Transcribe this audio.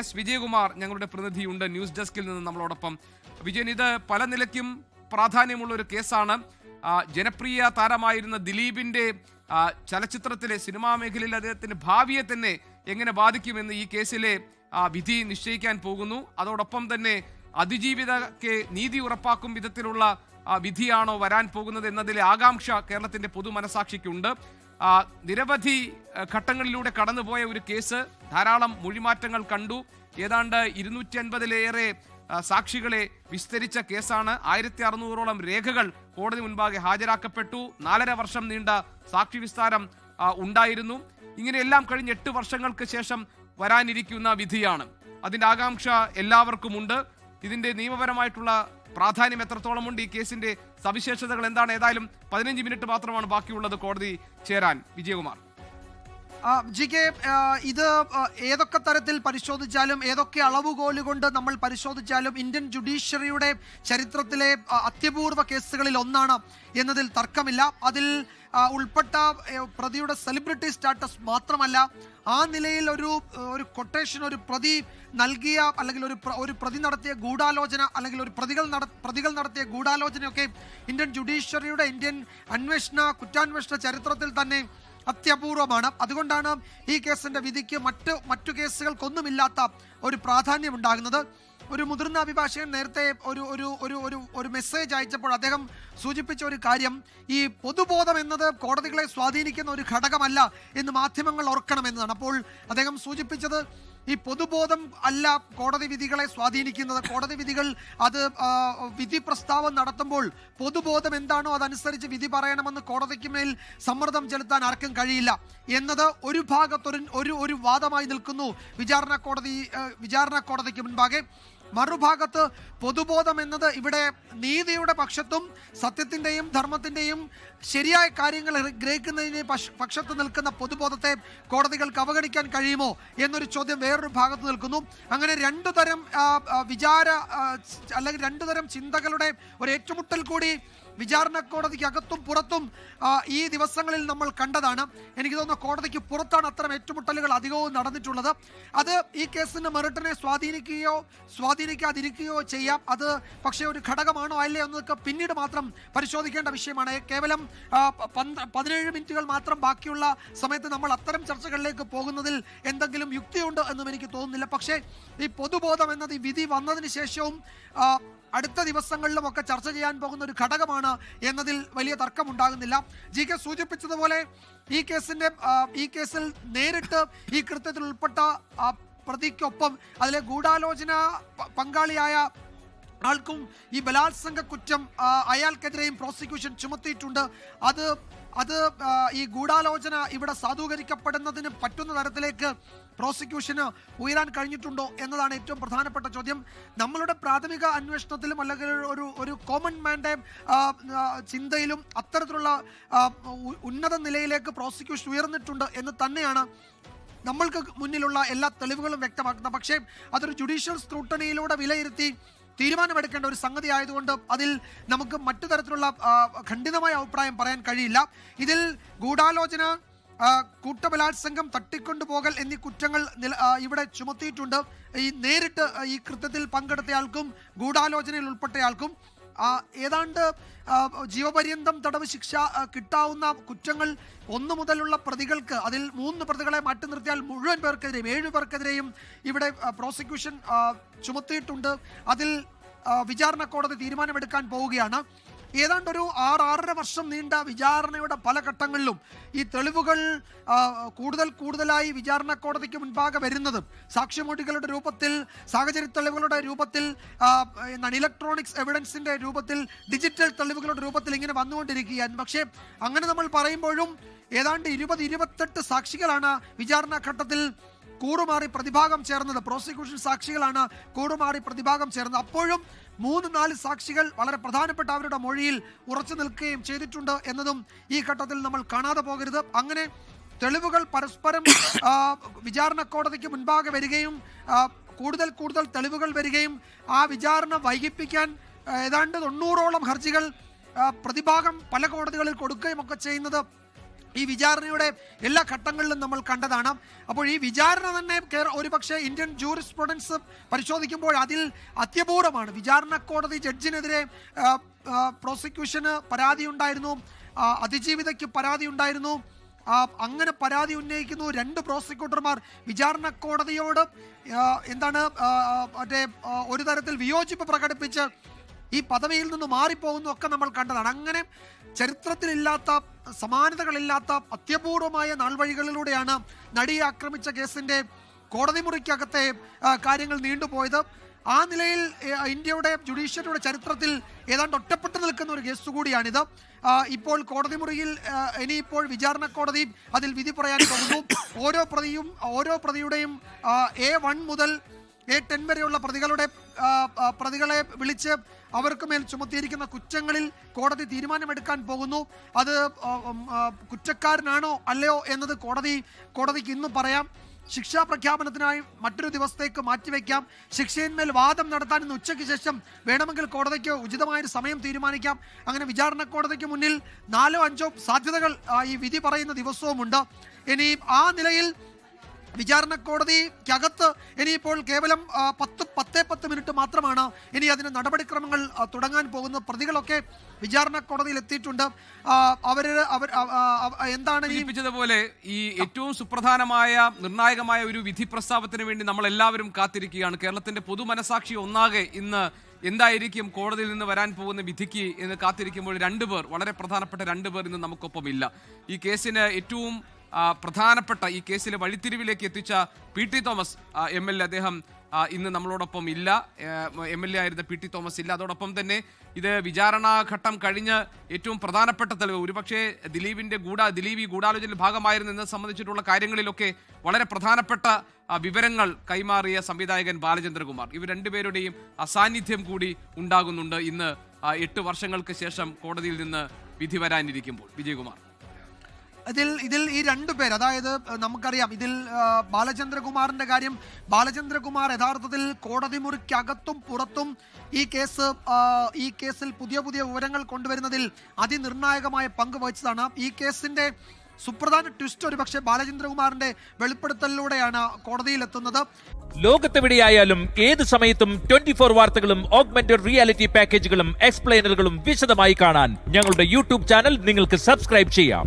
S Vijayakumar ഞങ്ങളുടെ പ്രതിനിധിയുണ്ട് news ഡെസ്കിൽ നിന്ന് നമ്മളോടൊപ്പം. വിജയൻ, ഇത് പല നിലയ്ക്കും പ്രാധാന്യമുള്ള ഒരു കേസാണ്. ജനപ്രിയ താരമായിരുന്ന ദിലീപിന്റെ ചലച്ചിത്രത്തിലെ സിനിമാ മേഖലയിൽ അദ്ദേഹത്തിന്റെ ഭാവിയെ തന്നെ എങ്ങനെ ബാധിക്കുമെന്ന് ഈ കേസിലെ വിധി നിശ്ചയിക്കാൻ പോകുന്നു. അതോടൊപ്പം തന്നെ അതിജീവിതയ്ക്ക് നീതി ഉറപ്പാക്കും വിധത്തിലുള്ള വിധിയാണോ വരാൻ പോകുന്നത് എന്നതിലെ ആകാംക്ഷ കേരളത്തിന്റെ പൊതുമനസാക്ഷിക്കുണ്ട്. നിരവധി ഘട്ടങ്ങളിലൂടെ കടന്നുപോയ ഒരു കേസ്, ധാരാളം മൊഴിമാറ്റങ്ങൾ കണ്ടു. ഏതാണ്ട് 250-ലേറെ സാക്ഷികളെ വിസ്തരിച്ച കേസാണ്. 1600ഓളം രേഖകൾ കോടതി മുൻപാകെ ഹാജരാക്കപ്പെട്ടു. 4.5 വർഷം നീണ്ട സാക്ഷി വിസ്താരം ഉണ്ടായിരുന്നു. ഇങ്ങനെയെല്ലാം കഴിഞ്ഞ് 8 വർഷങ്ങൾക്ക് ശേഷം വരാനിരിക്കുന്ന വിധിയാണ്. അതിന്റെ ആകാംക്ഷ എല്ലാവർക്കുമുണ്ട്. ഇതിന്റെ നിയമപരമായിട്ടുള്ള പ്രാധാന്യം എത്രത്തോളമുണ്ട്, ഈ കേസിന്റെ സവിശേഷതകൾ എന്താണ്? ഏതായാലും 15 മിനിറ്റ് മാത്രമാണ് ബാക്കിയുള്ളത് കോടതി ചേരാൻ. വിജയകുമാർ, ജി.കെ., ഇത് ഏതൊക്കെ തരത്തിൽ പരിശോധിച്ചാലും, ഏതൊക്കെ അളവുകോല് കൊണ്ട് നമ്മൾ പരിശോധിച്ചാലും ഇന്ത്യൻ ജുഡീഷ്യറിയുടെ ചരിത്രത്തിലെ അത്യപൂർവ കേസുകളിൽ ഒന്നാണ് എന്നതിൽ തർക്കമില്ല. അതിൽ ഉൾപ്പെട്ട പ്രതിയുടെ സെലിബ്രിറ്റി സ്റ്റാറ്റസ് മാത്രമല്ല, ആ നിലയിൽ ഒരു കൊട്ടേഷൻ, ഒരു പ്രതി നൽകിയ അല്ലെങ്കിൽ ഒരു പ്രതി നടത്തിയ ഗൂഢാലോചന അല്ലെങ്കിൽ ഒരു പ്രതികൾ നടത്തിയ ഗൂഢാലോചനയൊക്കെ ഇന്ത്യൻ ജുഡീഷ്യറിയുടെ, ഇന്ത്യൻ കുറ്റാന്വേഷണ ചരിത്രത്തിൽ തന്നെ അത്യപൂർവമാണ്. അതുകൊണ്ടാണ് ഈ കേസിന്റെ വിധിക്ക് മറ്റു കേസുകൾക്കൊന്നുമില്ലാത്ത ഒരു പ്രാധാന്യം ഉണ്ടാകുന്നത്. ഒരു മുതിർന്ന അഭിഭാഷകൻ നേരത്തെ ഒരു മെസ്സേജ് അയച്ചപ്പോൾ അദ്ദേഹം സൂചിപ്പിച്ച ഒരു കാര്യം, ഈ പൊതുബോധം എന്നത് കോടതികളെ സ്വാധീനിക്കുന്ന ഒരു ഘടകമല്ല എന്ന് മാധ്യമങ്ങൾ ഓർക്കണമെന്നതാണ്. അപ്പോൾ അദ്ദേഹം സൂചിപ്പിച്ചത് ഈ പൊതുബോധം അല്ല കോടതി വിധികളെ സ്വാധീനിക്കുന്നത്. കോടതി വിധികൾ അത് വിധി പ്രസ്താവം നടത്തുമ്പോൾ പൊതുബോധം എന്താണോ അതനുസരിച്ച് വിധി പറയണമെന്ന് കോടതിക്ക് മേൽ സമ്മർദ്ദം ചെലുത്താൻ ആർക്കും കഴിയില്ല എന്നത് ഒരു ഭാഗത്തൊരു ഒരു വാദമായി നിൽക്കുന്നു വിചാരണ കോടതിക്ക് മുൻപാകെ. മറുഭാഗത്ത് പൊതുബോധം എന്നത് ഇവിടെ നീതിയുടെ പക്ഷത്തും സത്യത്തിൻ്റെയും ധർമ്മത്തിൻ്റെയും ശരിയായ കാര്യങ്ങൾ ഗ്രഹിക്കുന്നതിന് പക്ഷത്ത് നിൽക്കുന്ന പൊതുബോധത്തെ കോടതികൾക്ക് അവഗണിക്കാൻ കഴിയുമോ എന്നൊരു ചോദ്യം വേറൊരു ഭാഗത്ത് നിൽക്കുന്നു. അങ്ങനെ രണ്ടു തരം ചിന്തകളുടെ ഒരു ഏറ്റുമുട്ടൽ കൂടി വിചാരണ കോടതിക്ക് അകത്തും പുറത്തും ഈ ദിവസങ്ങളിൽ നമ്മൾ കണ്ടതാണ്. എനിക്ക് തോന്നുന്നു കോടതിക്ക് പുറത്താണ് അത്തരം ഏറ്റുമുട്ടലുകൾ അധികവും നടന്നിട്ടുള്ളത്. അത് ഈ കേസിന്റെ മെറിറ്റിനെ സ്വാധീനിക്കാതിരിക്കുകയോ ചെയ്യാം. അത് പക്ഷേ ഒരു ഘടകമാണോ അല്ലേ എന്നതൊക്കെ പിന്നീട് മാത്രം പരിശോധിക്കേണ്ട വിഷയമാണ്. കേവലം 17 മിനിറ്റുകൾ മാത്രം ബാക്കിയുള്ള സമയത്ത് നമ്മൾ അത്തരം ചർച്ചകളിലേക്ക് പോകുന്നതിൽ എന്തെങ്കിലും യുക്തിയുണ്ട് എന്നും എനിക്ക് തോന്നുന്നില്ല. പക്ഷേ ഈ പൊതുബോധം എന്നത് ഈ വിധി വന്നതിന് ശേഷവും അടുത്ത ദിവസങ്ങളിലും ഒക്കെ ചർച്ച ചെയ്യാൻ പോകുന്ന ഒരു ഘടകമാണ് എന്നതിൽ വലിയ തർക്കമുണ്ടാകുന്നില്ല. ജി.കെ. സൂചിപ്പിച്ചതുപോലെ ഈ കേസിൽ നേരിട്ട് ഈ കൃത്യത്തിൽ ഉൾപ്പെട്ട പ്രതിക്കൊപ്പം അതിലെ ഗൂഢാലോചന പങ്കാളിയായ ആൾക്കും ഈ ബലാത്സംഗ കുറ്റം അയാൾക്കെതിരെയും പ്രോസിക്യൂഷൻ ചുമത്തിയിട്ടുണ്ട്. അത് ഈ ഗൂഢാലോചന ഇവിടെ സാധൂകരിക്കപ്പെടുന്നതിന് പറ്റുന്ന തരത്തിലേക്ക് പ്രോസിക്യൂഷന് ഉയരാൻ കഴിഞ്ഞിട്ടുണ്ടോ എന്നതാണ് ഏറ്റവും പ്രധാനപ്പെട്ട ചോദ്യം. നമ്മളുടെ പ്രാഥമിക അന്വേഷണത്തിലും അല്ലെങ്കിൽ ഒരു കോമൺ മാൻ്റെ ചിന്തയിലും അത്തരത്തിലുള്ള ഉന്നത നിലയിലേക്ക് പ്രോസിക്യൂഷൻ ഉയർന്നിട്ടുണ്ട് എന്ന് തന്നെയാണ് നമ്മൾക്ക് മുന്നിലുള്ള എല്ലാ തെളിവുകളും വ്യക്തമാക്കുന്നത്. പക്ഷേ അതൊരു ജുഡീഷ്യൽ സ്ക്രൂട്ടണിയിലൂടെ വിലയിരുത്തി തീരുമാനമെടുക്കേണ്ട ഒരു സംഗതി ആയതുകൊണ്ട് അതിൽ നമുക്ക് മറ്റു തരത്തിലുള്ള ഖണ്ഡിതമായ അഭിപ്രായം പറയാൻ കഴിയില്ല. ഇതിൽ ഗൂഢാലോചന, കൂട്ടബലാത്സംഗം, തട്ടിക്കൊണ്ടുപോകൽ എന്നീ കുറ്റങ്ങൾ ഇവിടെ ചുമത്തിയിട്ടുണ്ട്. ഈ നേരിട്ട് ഈ കൃത്യത്തിൽ പങ്കെടുത്തയാൾക്കും ഗൂഢാലോചനയിൽ ഉൾപ്പെട്ടയാൾക്കും ഏതാണ്ട് ജീവപര്യന്തം തടവ് ശിക്ഷ കിട്ടാവുന്ന കുറ്റങ്ങൾ 1 മുതലുള്ള പ്രതികൾക്ക്, അതിൽ 3 പ്രതികളെ മാറ്റി നിർത്തിയാൽ മുഴുവൻ പേർക്കെതിരെയും 7 പേർക്കെതിരെയും ഇവിടെ പ്രോസിക്യൂഷൻ ചുമത്തിയിട്ടുണ്ട്. അതിൽ വിചാരണ കോടതി തീരുമാനമെടുക്കാൻ പോവുകയാണ്. ഏതാണ്ട് ഒരു 6-6.5 വർഷം നീണ്ട വിചാരണയുടെ പല ഘട്ടങ്ങളിലും ഈ തെളിവുകൾ കൂടുതലായി വിചാരണ കോടതിക്ക് മുൻപാകെ വരുന്നതും സാക്ഷിമൊഴികളുടെ രൂപത്തിൽ, സാഹചര്യ തെളിവുകളുടെ രൂപത്തിൽ, ഇലക്ട്രോണിക്സ് എവിഡൻസിന്റെ രൂപത്തിൽ, ഡിജിറ്റൽ തെളിവുകളുടെ രൂപത്തിൽ ഇങ്ങനെ വന്നുകൊണ്ടിരിക്കുകയാണ്. പക്ഷേ അങ്ങനെ നമ്മൾ പറയുമ്പോഴും ഏതാണ്ട് 20-28 സാക്ഷികളാണ് വിചാരണ ഘട്ടത്തിൽ കൂറുമാറി പ്രതിഭാഗം ചേർന്നത്. പ്രോസിക്യൂഷൻ സാക്ഷികളാണ് കൂറുമാറി പ്രതിഭാഗം ചേർന്നത്. അപ്പോഴും 3-4 സാക്ഷികൾ വളരെ പ്രധാനപ്പെട്ട അവരുടെ മൊഴിയിൽ ഉറച്ചു നിൽക്കുകയും ചെയ്തിട്ടുണ്ട് എന്നതും ഈ ഘട്ടത്തിൽ നമ്മൾ കാണാതെ പോകരുത്. അങ്ങനെ തെളിവുകൾ പരസ്പരം വിചാരണ കോടതിക്ക് മുൻപാകെ വരികയും കൂടുതൽ തെളിവുകൾ വരികയും ആ വിചാരണ വൈകിപ്പിക്കാൻ ഏതാണ്ട് 90ഓളം ഹർജികൾ പ്രതിഭാഗം പല കോടതികളിൽ കൊടുക്കുകയും ഒക്കെ ചെയ്യുന്നത് ഈ വിചാരണയുടെ എല്ലാ ഘട്ടങ്ങളിലും നമ്മൾ കണ്ടതാണ്. അപ്പോൾ ഈ വിചാരണ തന്നെ ഒരുപക്ഷെ ഇന്ത്യൻ ജൂറിസ്പ്രുഡൻസ് പരിശോധിക്കുമ്പോൾ അതിൽ അത്യപൂർവമാണ്. വിചാരണ കോടതി ജഡ്ജിനെതിരെ പ്രോസിക്യൂഷന് പരാതി ഉണ്ടായിരുന്നു, അതിജീവിതയ്ക്ക് പരാതി ഉണ്ടായിരുന്നു. അങ്ങനെ പരാതി ഉന്നയിക്കുന്നു 2 പ്രോസിക്യൂട്ടർമാർ വിചാരണ കോടതിയോട് ഒരു തരത്തിൽ വിയോജിപ്പ് പ്രകടിപ്പിച്ച് ഈ പദവിയിൽ നിന്ന് മാറിപ്പോകുന്നു ഒക്കെ നമ്മൾ കണ്ടതാണ്. അങ്ങനെ ചരിത്രത്തിലില്ലാത്ത സമാനതകളില്ലാത്ത അത്യപൂർവമായ നാൾവഴികളിലൂടെയാണ് നടിയെ ആക്രമിച്ച കേസിന്റെ കോടതി മുറിക്കകത്തെ കാര്യങ്ങൾ നീണ്ടുപോയത്. ആ നിലയിൽ ഇന്ത്യയുടെ ജുഡീഷ്യറിയുടെ ചരിത്രത്തിൽ ഏതാണ്ട് ഒറ്റപ്പെട്ടു നിൽക്കുന്ന ഒരു കേസ് കൂടിയാണിത്. ഇപ്പോൾ കോടതി മുറിയിൽ ഇനിയിപ്പോൾ വിചാരണ കോടതി അതിൽ വിധി പറയാൻ പോകുന്നു. ഓരോ പ്രതിയുടെയും A1 മുതൽ A10 വരെയുള്ള പ്രതികളെ വിളിച്ച് അവർക്ക് മേൽ ചുമത്തിയിരിക്കുന്ന കുറ്റങ്ങളിൽ കോടതി തീരുമാനമെടുക്കാൻ പോകുന്നു. അത് കുറ്റക്കാരനാണോ അല്ലയോ എന്നത് കോടതിക്ക് ഇന്ന് പറയാം. ശിക്ഷാ പ്രഖ്യാപനത്തിനായി മറ്റൊരു ദിവസത്തേക്ക് മാറ്റിവെക്കാം. ശിക്ഷയിന്മേൽ വാദം നടത്താൻ ഇന്ന് ഉച്ചയ്ക്ക് ശേഷം വേണമെങ്കിൽ കോടതിക്ക് ഉചിതമായൊരു സമയം തീരുമാനിക്കാം. അങ്ങനെ വിചാരണ കോടതിക്ക് മുന്നിൽ 4-5 സാധ്യതകൾ ഈ വിധി പറയുന്ന ദിവസവുമുണ്ട്. ഇനി ആ നിലയിൽ വിചാരണ കോടതിക്കകത്ത് ഇനിയിപ്പോൾ കേവലം 10 മിനിറ്റ് മാത്രമാണ് ഇനി അതിന് നടപടിക്രമങ്ങൾ തുടങ്ങാൻ പോകുന്നത്. പ്രതികളൊക്കെ വിചാരണ കോടതിയിൽ എത്തിയിട്ടുണ്ട്. എന്താണ് പോലെ ഈ ഏറ്റവും സുപ്രധാനമായ നിർണായകമായ ഒരു വിധി പ്രസ്താവത്തിന് വേണ്ടി നമ്മൾ എല്ലാവരും കാത്തിരിക്കുകയാണ്. കേരളത്തിന്റെ പൊതുമനസാക്ഷി ഒന്നാകെ ഇന്ന് എന്തായിരിക്കും കോടതിയിൽ നിന്ന് വരാൻ പോകുന്ന വിധിക്ക് എന്ന് കാത്തിരിക്കുമ്പോൾ 2 പേർ, വളരെ പ്രധാനപ്പെട്ട 2 പേർ ഇന്ന് നമുക്കൊപ്പം ഇല്ല. ഈ കേസിന് ഏറ്റവും പ്രധാനപ്പെട്ട ഈ കേസിലെ വഴിത്തിരിവിലേക്ക് എത്തിച്ച PT തോമസ് MLA, അദ്ദേഹം ഇന്ന് നമ്മളോടൊപ്പം ഇല്ല. MLA ആയിരുന്ന PT തോമസ് ഇല്ല. അതോടൊപ്പം തന്നെ ഇത് വിചാരണാഘട്ടം കഴിഞ്ഞ് ഏറ്റവും പ്രധാനപ്പെട്ട തെളിവ്, ഒരുപക്ഷെ ദിലീപ് ഈ ഗൂഢാലോചനയിൽ ഭാഗമായിരുന്നു എന്നത് സംബന്ധിച്ചിട്ടുള്ള കാര്യങ്ങളിലൊക്കെ വളരെ പ്രധാനപ്പെട്ട വിവരങ്ങൾ കൈമാറിയ സംവിധായകൻ ബാലചന്ദ്രകുമാർ, ഇവർ 2 പേരുടെയും അസാന്നിധ്യം കൂടി ഉണ്ടാകുന്നുണ്ട് ഇന്ന് 8 വർഷങ്ങൾക്ക് ശേഷം കോടതിയിൽ നിന്ന് വിധി വരാനിരിക്കുമ്പോൾ. വിജയകുമാർ, ഇതിൽ ഈ 2 പേർ, അതായത് നമുക്കറിയാം ഇതിൽ ബാലചന്ദ്രകുമാറിന്റെ കാര്യം. ബാലചന്ദ്രകുമാർ യഥാർത്ഥത്തിൽ കോടതി മുറിക്കകത്തും പുറത്തും ഈ കേസിൽ പുതിയ വിവരങ്ങൾ കൊണ്ടുവരുന്നതിൽ അതിനിർണായകമായ പങ്ക് വഹിച്ചതാണ്. ഈ കേസിന്റെ സുപ്രധാന ട്വിസ്റ്റ് ഒരുപക്ഷെ ബാലചന്ദ്രകുമാറിന്റെ വെളിപ്പെടുത്തലിലൂടെയാണ് കോടതിയിലെത്തുന്നത്. ലോകത്തെവിടെയായാലും ഏത് സമയത്തും 24 വാർത്തകളും ഓഗ്മെന്റഡ് റിയാലിറ്റി പാക്കേജുകളും എക്സ്പ്ലെയിനറുകളും വിശദമായി കാണാൻ ഞങ്ങളുടെ YouTube ചാനൽ നിങ്ങൾക്ക് സബ്സ്ക്രൈബ് ചെയ്യാം.